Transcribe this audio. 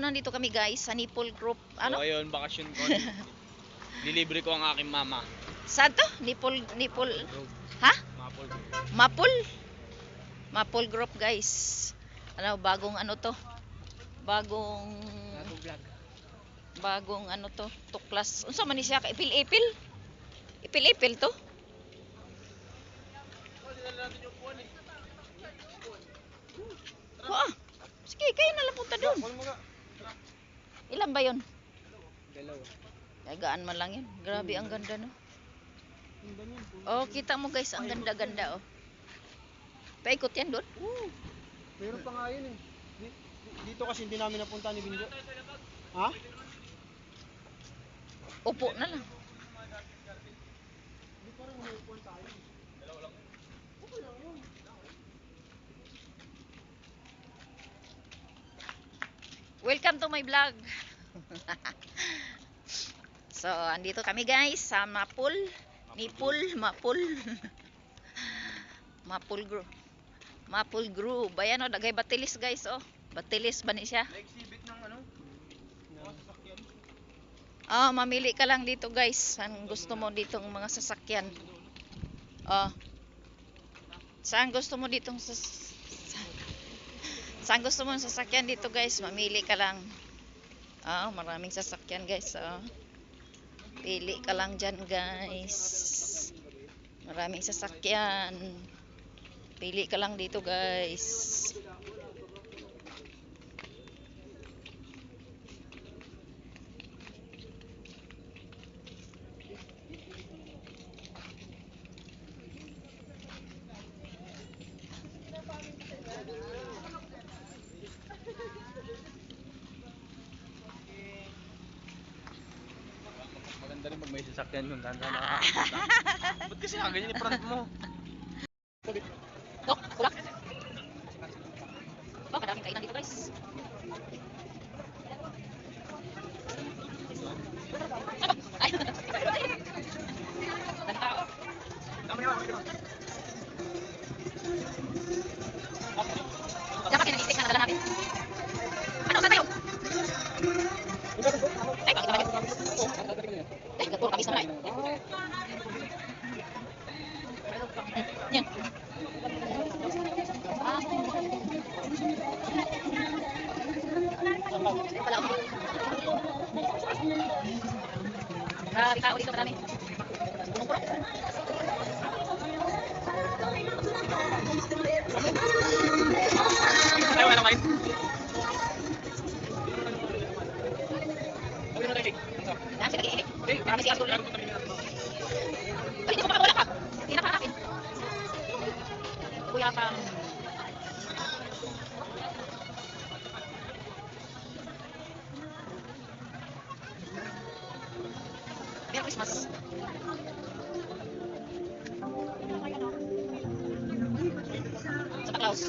nandito kami guys sa Nipol Group. Ano? So ayun, bakasyon ko. Lilibre ko ang aking mama. Saan to? Nipol. Ha? Mapol. Mapol Group guys. Ano, bagong ano to? Bagong ano to? Tuklas. Unsa man ni siya? Ipil-ipil? Ipil-ipil to? Ah, sige, kayo na lang punta doon. Ilan ba yun? Dalawa. Ay, gaan man lang yun. Grabe, ang ganda, no? Oh, kita mo guys, ang ganda-ganda, oh. Paikot yan doon? Meron pa nga yun eh. Dito kasi hindi namin napunta ni Binjo. Ha? Upo na lang. Hindi pa rin umuupuan tayo. Welcome to my vlog. So, andito kami guys sa Mapol. Mapol. Mapol Grove. Ayan o, dagay batilis guys, oh. Batilis ba ni siya? Na-exhibit ng ano? Mga sasakyan. Oh, mamili ka lang dito guys. Saan gusto mo ditong mga sasakyan? Oh. Saan gusto mo ditong Saan gusto mo ng sasakyan dito guys? Mamili ka lang. Oh, maraming sasakyan guys. Oh. Pili ka lang dyan guys. Maraming sasakyan. Pili ka lang dito guys. Maganda rin pag may sasakyan yung ganda na. Ba't kasi ganyan yung front mo? Oh, kulak. Oh, madaming kainan dito guys. Ay. Tao. Dapat kinag-stick na nadala natin. Ano, saan tayo? Ay, bakit naman yun? Ay, puro kamis naman eh. Yan. Wala ako. Grabe tao dito, marami. Punong-puno. Ay, wala kayo. Yan, sige, eh. Marami siya gulo. Ay, hindi mo makawala ka. Hindi na akin. Kuya pa. Merry Christmas. Santa Claus.